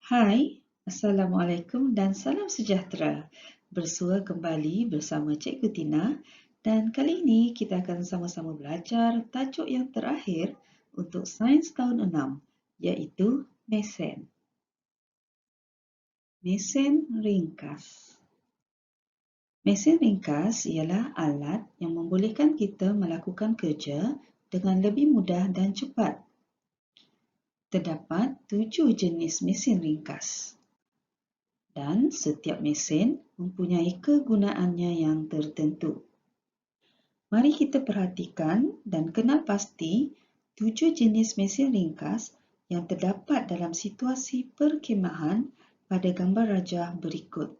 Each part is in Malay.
Hai, Assalamualaikum dan salam sejahtera. Bersua kembali bersama Cikgu Tina dan kali ini kita akan sama-sama belajar tajuk yang terakhir untuk Sains tahun 6 iaitu mesin. Mesin ringkas. Mesin ringkas ialah alat yang membolehkan kita melakukan kerja dengan lebih mudah dan cepat. Terdapat 7 jenis mesin ringkas. Dan setiap mesin mempunyai kegunaannya yang tertentu. Mari kita perhatikan dan kenal pasti 7 jenis mesin ringkas yang terdapat dalam situasi perkhemahan pada gambar rajah berikut.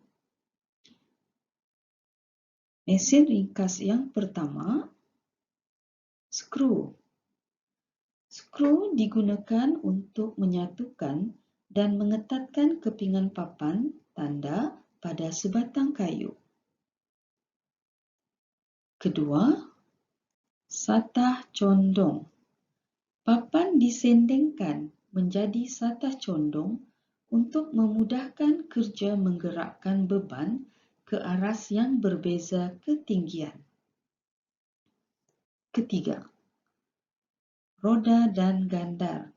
Mesin ringkas yang pertama, skru. Skru digunakan untuk menyatukan dan mengetatkan kepingan papan tanda pada sebatang kayu. Kedua, satah condong. Papan disendengkan menjadi satah condong untuk memudahkan kerja menggerakkan beban ke aras yang berbeza ketinggian. Ketiga, roda dan gandar.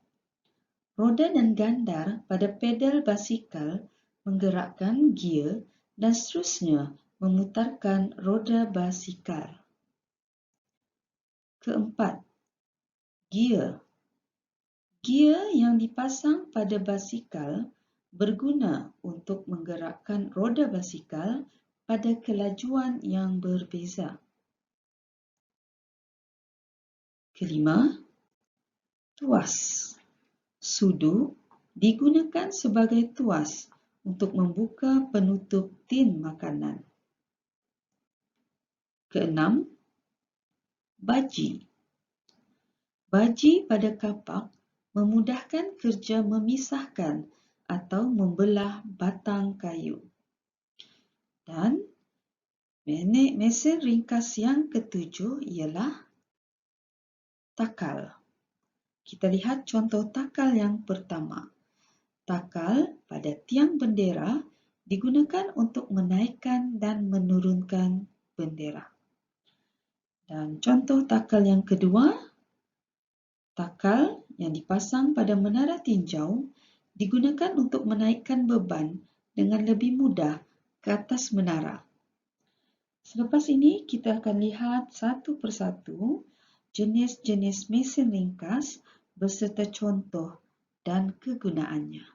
Roda dan gandar pada pedal basikal menggerakkan gear dan seterusnya memutarkan roda basikal. Keempat, gear. Gear yang dipasang pada basikal berguna untuk menggerakkan roda basikal pada kelajuan yang berbeza. Kelima, tuas. Sudu digunakan sebagai tuas untuk membuka penutup tin makanan. Keenam, baji. Baji pada kapak memudahkan kerja memisahkan atau membelah batang kayu. Dan mesin ringkas yang ketujuh ialah takal. Kita lihat contoh takal yang pertama. Takal pada tiang bendera digunakan untuk menaikkan dan menurunkan bendera. Dan contoh takal yang kedua, takal yang dipasang pada menara tinjau digunakan untuk menaikkan beban dengan lebih mudah ke atas menara. Selepas ini kita akan lihat satu persatu jenis-jenis mesin ringkas beserta contoh dan kegunaannya.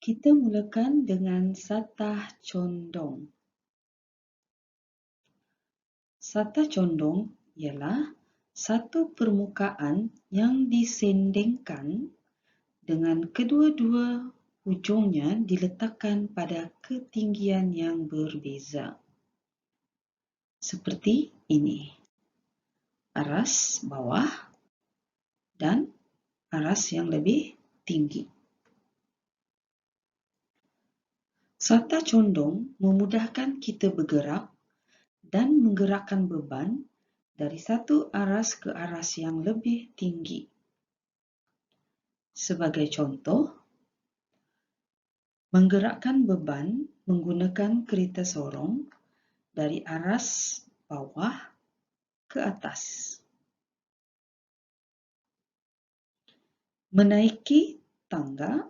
Kita mulakan dengan satah condong. Satah condong ialah satu permukaan yang disendengkan dengan kedua-dua hujungnya diletakkan pada ketinggian yang berbeza. Seperti ini. Aras bawah dan aras yang lebih tinggi. Satah condong memudahkan kita bergerak dan menggerakkan beban dari satu aras ke aras yang lebih tinggi. Sebagai contoh, menggerakkan beban menggunakan kereta sorong dari aras bawah ke atas. Menaiki tangga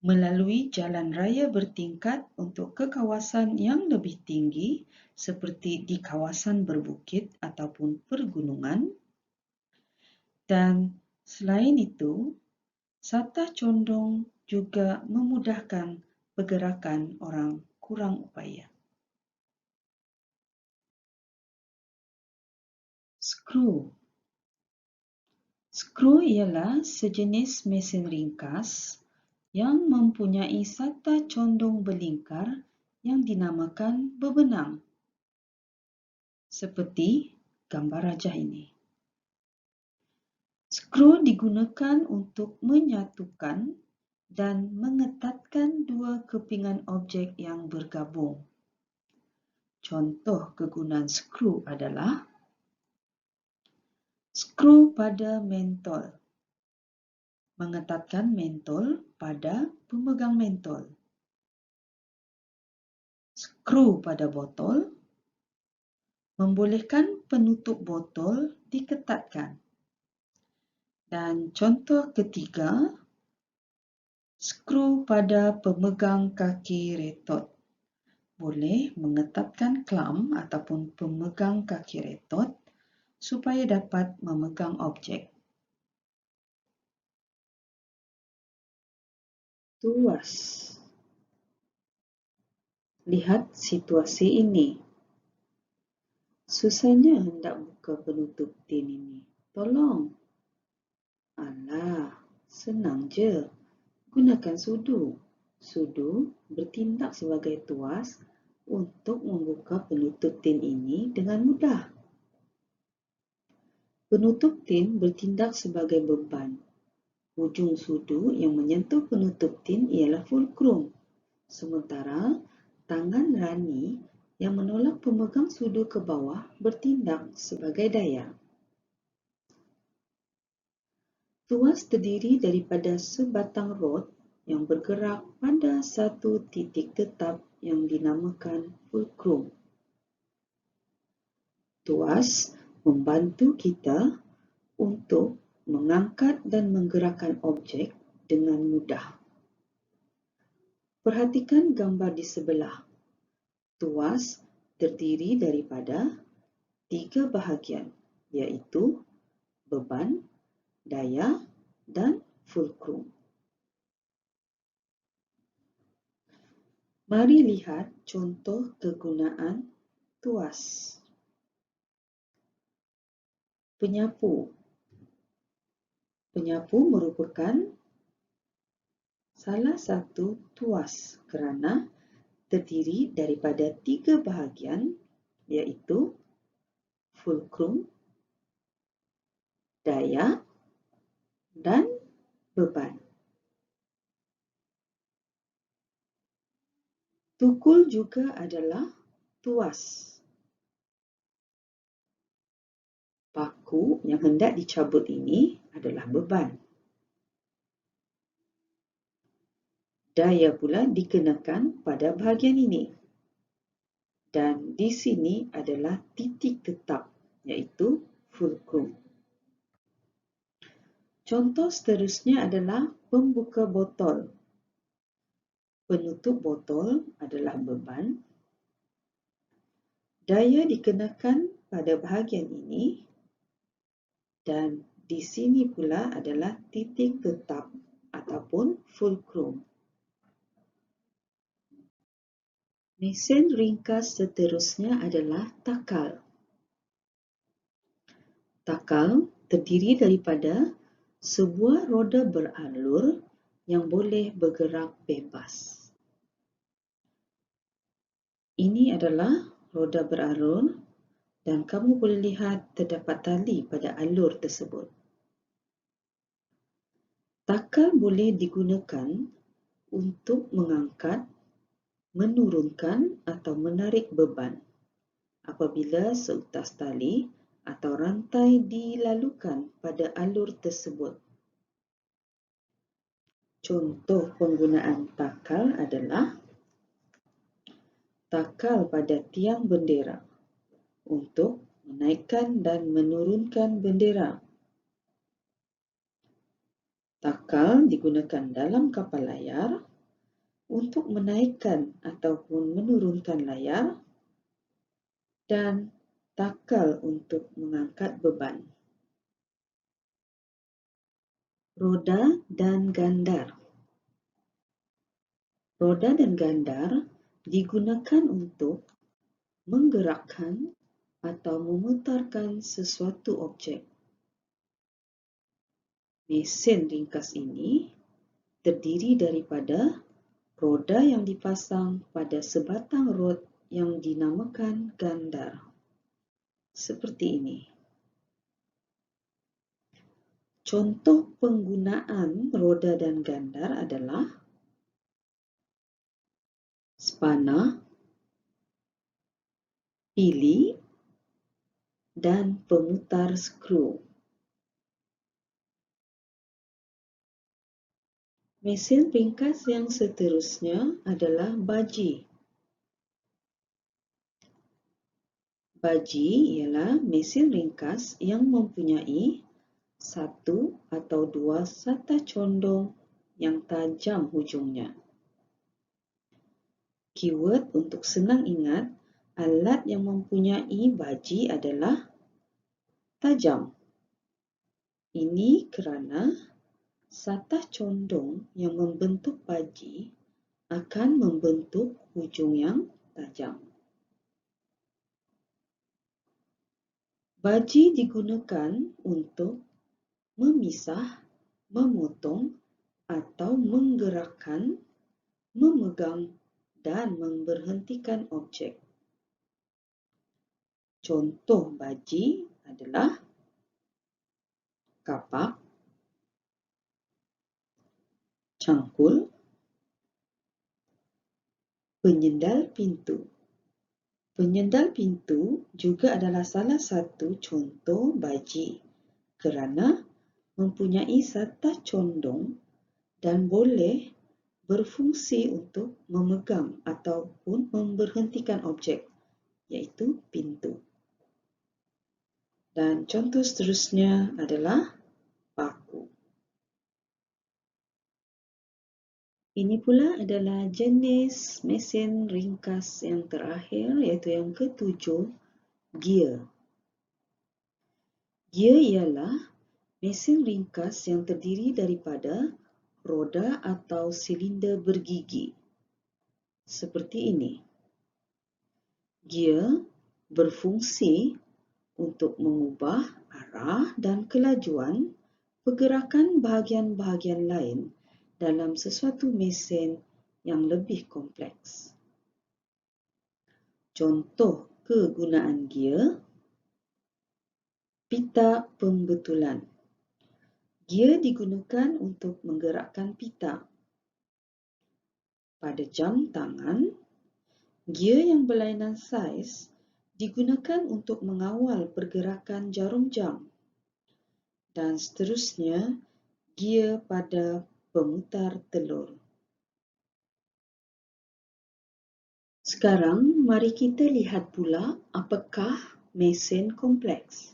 melalui jalan raya bertingkat untuk ke kawasan yang lebih tinggi seperti di kawasan berbukit ataupun pergunungan. Dan selain itu, satah condong juga memudahkan pergerakan orang kurang upaya. Skru. Skru ialah sejenis mesin ringkas yang mempunyai satah condong berlingkar yang dinamakan bebenang. Seperti gambar rajah ini. Skru digunakan untuk menyatukan dan mengetatkan dua kepingan objek yang bergabung. Contoh kegunaan skru adalah Skru pada mentol. Mengetatkan mentol pada pemegang mentol. Skru pada botol. Membolehkan penutup botol diketatkan. Dan contoh ketiga, skru pada pemegang kaki retot. Boleh mengetatkan klam ataupun pemegang kaki retot supaya dapat memegang objek. Tuas. Lihat situasi ini. Susahnya hendak buka penutup tin ini. Tolong. Alah, senang je. Gunakan sudu. Sudu bertindak sebagai tuas untuk membuka penutup tin ini dengan mudah. Penutup tin bertindak sebagai beban. Hujung sudu yang menyentuh penutup tin ialah fulcrum. Sementara tangan rani yang menolak pemegang sudu ke bawah bertindak sebagai daya. Tuas terdiri daripada sebatang rod yang bergerak pada satu titik tetap yang dinamakan fulcrum. Tuas membantu kita untuk mengangkat dan menggerakkan objek dengan mudah. Perhatikan gambar di sebelah. Tuas terdiri daripada 3 bahagian, iaitu beban, daya dan fulcrum. Mari lihat contoh kegunaan tuas. Penyapu. Penyapu merupakan salah satu tuas kerana terdiri daripada 3 bahagian, iaitu fulcrum, daya dan beban. Tukul juga adalah tuas. Paku yang hendak dicabut ini adalah beban. Daya pula dikenakan pada bahagian ini. Dan di sini adalah titik tetap, iaitu fulcrum. Contoh seterusnya adalah pembuka botol. Penutup botol adalah beban. Daya dikenakan pada bahagian ini. Dan di sini pula adalah titik tetap ataupun fulcrum. Mesin ringkas seterusnya adalah takal. Takal terdiri daripada sebuah roda beralur yang boleh bergerak bebas. Ini adalah roda beralur dan kamu boleh lihat terdapat tali pada alur tersebut. Takal boleh digunakan untuk mengangkat, menurunkan atau menarik beban apabila seutas tali atau rantai dilalukan pada alur tersebut. Contoh penggunaan takal adalah takal pada tiang bendera untuk menaikkan dan menurunkan bendera. Takal digunakan dalam kapal layar untuk menaikkan ataupun menurunkan layar dan takal untuk mengangkat beban. Roda dan gandar. Roda dan gandar digunakan untuk menggerakkan atau memutarkan sesuatu objek. Mesin ringkas ini terdiri daripada roda yang dipasang pada sebatang rod yang dinamakan gandar. Seperti ini. Contoh penggunaan roda dan gandar adalah spana, pili dan pemutar skru. Mesin ringkas yang seterusnya adalah baji. Baji ialah mesin ringkas yang mempunyai satu atau dua sata condong yang tajam hujungnya. Keyword untuk senang ingat, alat yang mempunyai baji adalah tajam. Ini kerana satah condong yang membentuk baji akan membentuk hujung yang tajam. Baji digunakan untuk memisah, memotong atau menggerakkan, memegang dan memberhentikan objek. Contoh baji adalah kapak, cangkul, penyendal pintu. Penyendal pintu juga adalah salah satu contoh baji kerana mempunyai satah condong dan boleh berfungsi untuk memegang ataupun memberhentikan objek, iaitu pintu. Dan contoh seterusnya adalah paku. Ini pula adalah jenis mesin ringkas yang terakhir, iaitu yang ketujuh, gear. Gear ialah mesin ringkas yang terdiri daripada roda atau silinder bergigi. Seperti ini. Gear berfungsi untuk mengubah arah dan kelajuan pergerakan bahagian-bahagian lain dalam sesuatu mesin yang lebih kompleks. Contoh kegunaan gear, pita pembetulan. Gear digunakan untuk menggerakkan pita. Pada jam tangan, gear yang berlainan saiz digunakan untuk mengawal pergerakan jarum jam. Dan seterusnya, gear pada pemutar telur. Sekarang, mari kita lihat pula apakah mesin kompleks.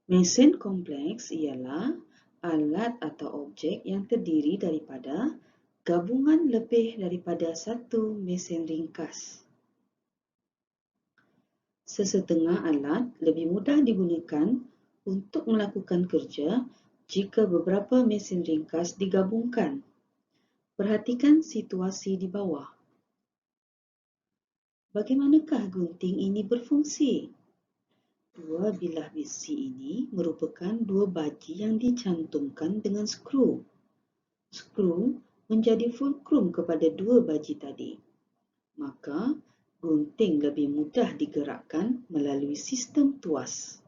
Mesin kompleks ialah alat atau objek yang terdiri daripada gabungan lebih daripada satu mesin ringkas. Sesetengah alat lebih mudah digunakan untuk melakukan kerja jika beberapa mesin ringkas digabungkan. Perhatikan situasi di bawah. Bagaimanakah gunting ini berfungsi? Dua bilah besi ini merupakan dua baji yang dicantumkan dengan skru. Skru menjadi fulcrum kepada dua baji tadi. Maka, gunting lebih mudah digerakkan melalui sistem tuas.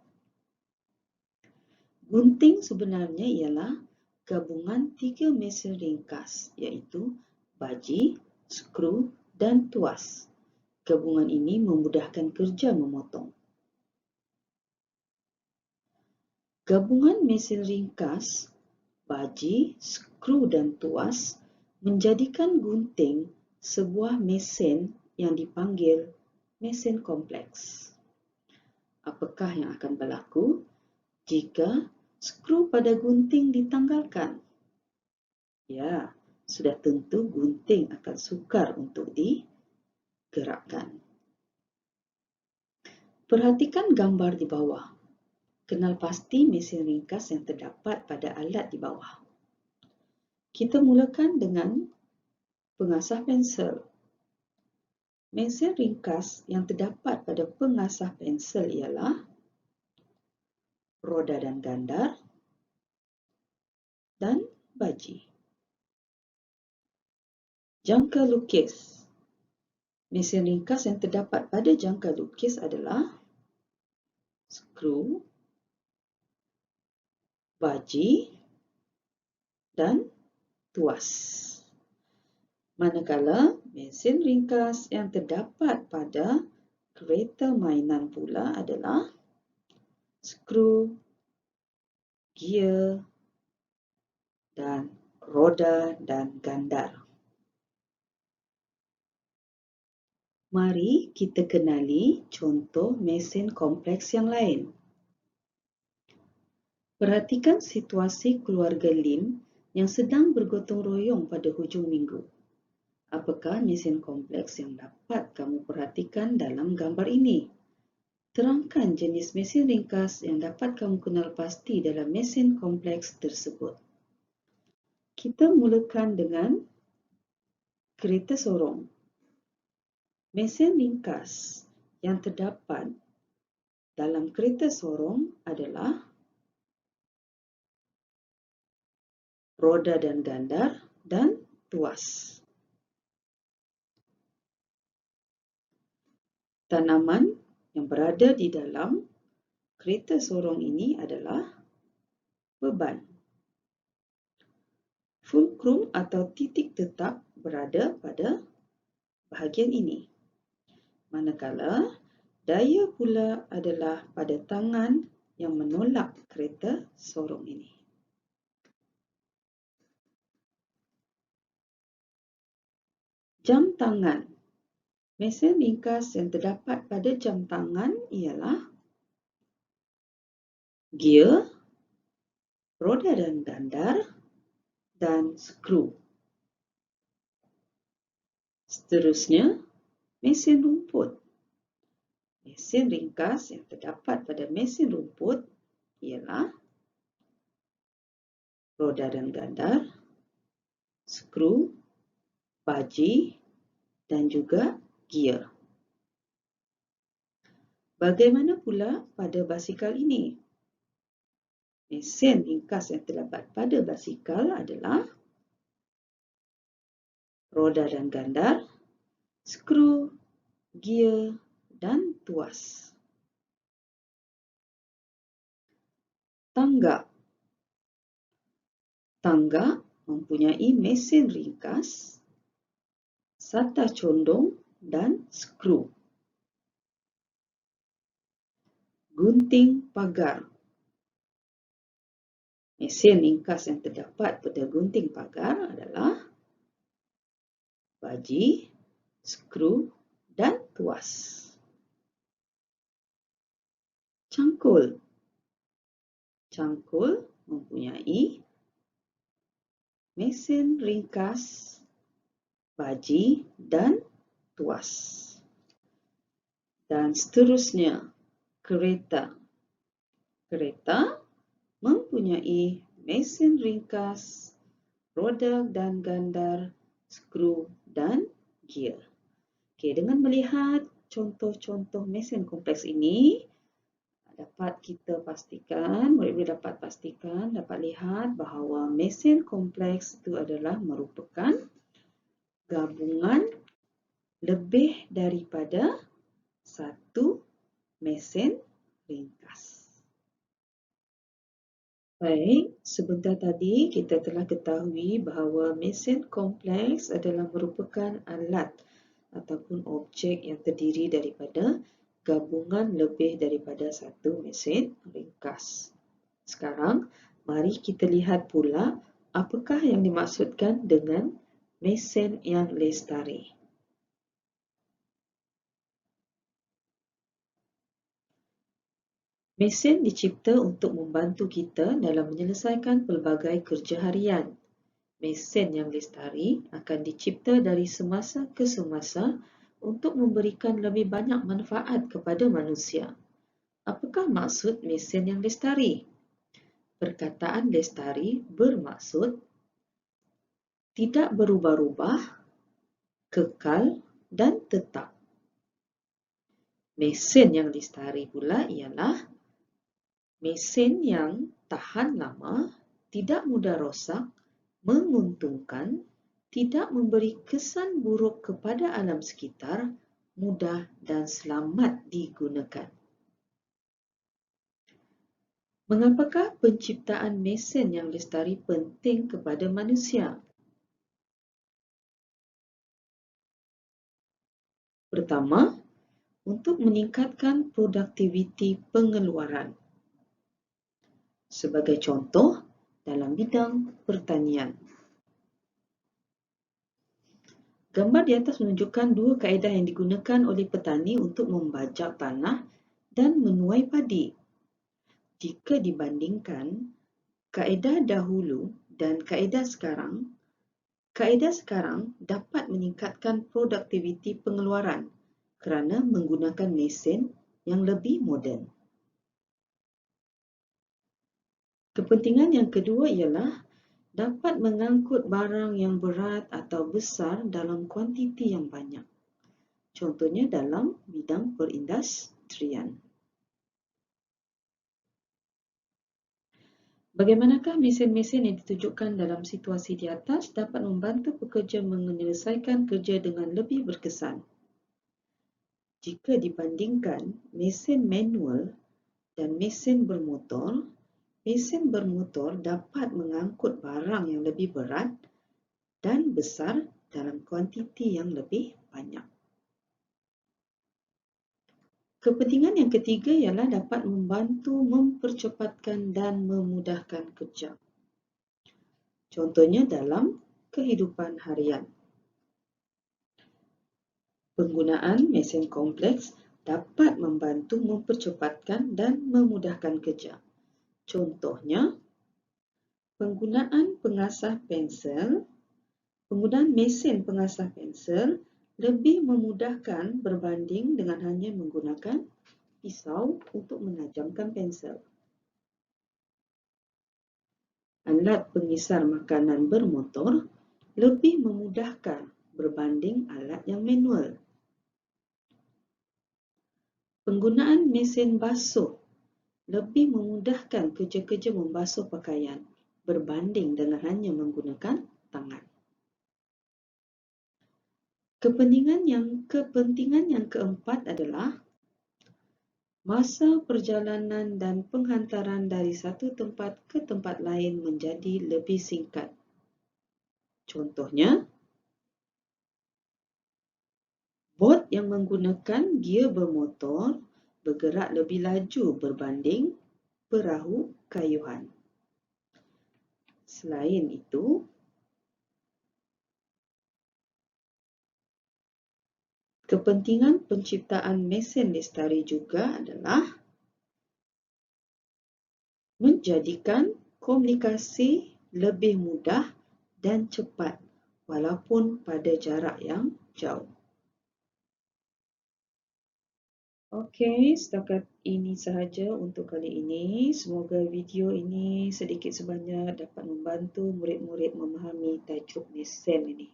Gunting sebenarnya ialah gabungan tiga mesin ringkas, iaitu baji, skru dan tuas. Gabungan ini memudahkan kerja memotong. Gabungan mesin ringkas, baji, skru dan tuas menjadikan gunting sebuah mesin yang dipanggil mesin kompleks. Apakah yang akan berlaku jika skru pada gunting ditanggalkan? Ya, sudah tentu gunting akan sukar untuk digerakkan. Perhatikan gambar di bawah. Kenal pasti mesin ringkas yang terdapat pada alat di bawah. Kita mulakan dengan pengasah pensel. Mesin ringkas yang terdapat pada pengasah pensel ialah roda dan gandar dan baji. Jangka lukis. Mesin ringkas yang terdapat pada jangka lukis adalah skru, baji dan tuas. Manakala mesin ringkas yang terdapat pada kereta mainan pula adalah skru, gear dan roda, dan gandar. Mari kita kenali contoh mesin kompleks yang lain. Perhatikan situasi keluarga Lim yang sedang bergotong royong pada hujung minggu. Apakah mesin kompleks yang dapat kamu perhatikan dalam gambar ini? Terangkan jenis mesin ringkas yang dapat kamu kenal pasti dalam mesin kompleks tersebut. Kita mulakan dengan kereta sorong. Mesin ringkas yang terdapat dalam kereta sorong adalah roda dan gandar dan tuas. Tanaman yang berada di dalam kereta sorong ini adalah beban. Fulcrum atau titik tetap berada pada bahagian ini. Manakala daya pula adalah pada tangan yang menolak kereta sorong ini. Jam tangan. Mesin ringkas yang terdapat pada jam tangan ialah gear, roda dan gandar, dan skru. Seterusnya, mesin rumput. Mesin ringkas yang terdapat pada mesin rumput ialah roda dan gandar, skru, baji, dan juga gear. Bagaimana pula pada basikal ini? Mesin ringkas yang terdapat pada basikal adalah roda dan gandar, skru, gear, dan tuas. Tangga. Tangga mempunyai mesin ringkas, sata condong, dan skru. Gunting pagar. Mesin ringkas yang terdapat pada gunting pagar adalah baji, skru, dan tuas. Cangkul. Cangkul mempunyai mesin ringkas, baji, dan tuas. Dan seterusnya, kereta. Kereta mempunyai mesin ringkas, roda dan gandar, skru, dan gear. Dengan melihat contoh-contoh mesin kompleks ini, dapat kita pastikan, murid-murid dapat pastikan, dapat lihat bahawa mesin kompleks itu adalah merupakan gabungan lebih daripada satu mesin ringkas. Baik, sebentar tadi kita telah ketahui bahawa mesin kompleks adalah merupakan alat ataupun objek yang terdiri daripada gabungan lebih daripada satu mesin ringkas. Sekarang, mari kita lihat pula apakah yang dimaksudkan dengan mesin yang lestari. Mesin dicipta untuk membantu kita dalam menyelesaikan pelbagai kerja harian. Mesin yang lestari akan dicipta dari semasa ke semasa untuk memberikan lebih banyak manfaat kepada manusia. Apakah maksud mesin yang lestari? Perkataan lestari bermaksud tidak berubah-ubah, kekal, dan tetap. Mesin yang lestari pula ialah mesin yang tahan lama, tidak mudah rosak, menguntungkan, tidak memberi kesan buruk kepada alam sekitar, mudah dan selamat digunakan. Mengapakah penciptaan mesin yang lestari penting kepada manusia? Pertama, untuk meningkatkan produktiviti pengeluaran. Sebagai contoh, dalam bidang pertanian. Gambar di atas menunjukkan dua kaedah yang digunakan oleh petani untuk membajak tanah dan menuai padi. Jika dibandingkan kaedah dahulu dan kaedah sekarang dapat meningkatkan produktiviti pengeluaran kerana menggunakan mesin yang lebih moden. Kepentingan yang kedua ialah dapat mengangkut barang yang berat atau besar dalam kuantiti yang banyak. Contohnya dalam bidang perindustrian. Bagaimanakah mesin-mesin yang ditunjukkan dalam situasi di atas dapat membantu pekerja menyelesaikan kerja dengan lebih berkesan? Jika dibandingkan mesin manual dan mesin bermotor dapat mengangkut barang yang lebih berat dan besar dalam kuantiti yang lebih banyak. Kepentingan yang ketiga ialah dapat membantu mempercepatkan dan memudahkan kerja. Contohnya dalam kehidupan harian. Penggunaan mesin kompleks dapat membantu mempercepatkan dan memudahkan kerja. Contohnya, penggunaan mesin pengasah pensel lebih memudahkan berbanding dengan hanya menggunakan pisau untuk menajamkan pensel. Alat pengisar makanan bermotor lebih memudahkan berbanding alat yang manual. Penggunaan mesin basuh lebih memudahkan kerja-kerja membasuh pakaian berbanding dengan hanya menggunakan tangan. Kepentingan yang keempat adalah masa perjalanan dan penghantaran dari satu tempat ke tempat lain menjadi lebih singkat. Contohnya, bot yang menggunakan gear bermotor bergerak lebih laju berbanding perahu kayuhan. Selain itu, kepentingan penciptaan mesin lestari juga adalah menjadikan komunikasi lebih mudah dan cepat walaupun pada jarak yang jauh. Okey, setakat ini sahaja untuk kali ini. Semoga video ini sedikit sebanyak dapat membantu murid-murid memahami tajuk mesin ini.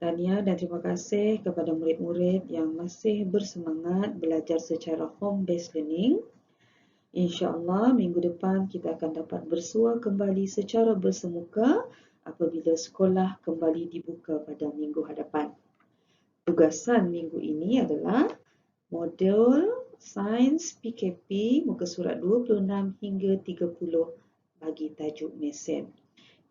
Tahniah dan terima kasih kepada murid-murid yang masih bersemangat belajar secara home-based learning. InsyaAllah minggu depan kita akan dapat bersua kembali secara bersemuka apabila sekolah kembali dibuka pada minggu hadapan. Tugasan minggu ini adalah modul Sains PKP muka surat 26 hingga 30 bagi tajuk mesin.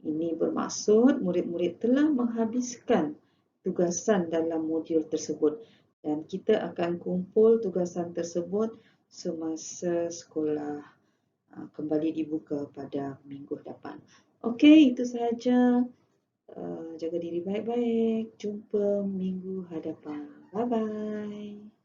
Ini bermaksud murid-murid telah menghabiskan tugasan dalam modul tersebut dan kita akan kumpul tugasan tersebut semasa sekolah kembali dibuka pada minggu depan. Okey, itu sahaja. Jaga diri baik-baik. Jumpa minggu hadapan. Bye-bye.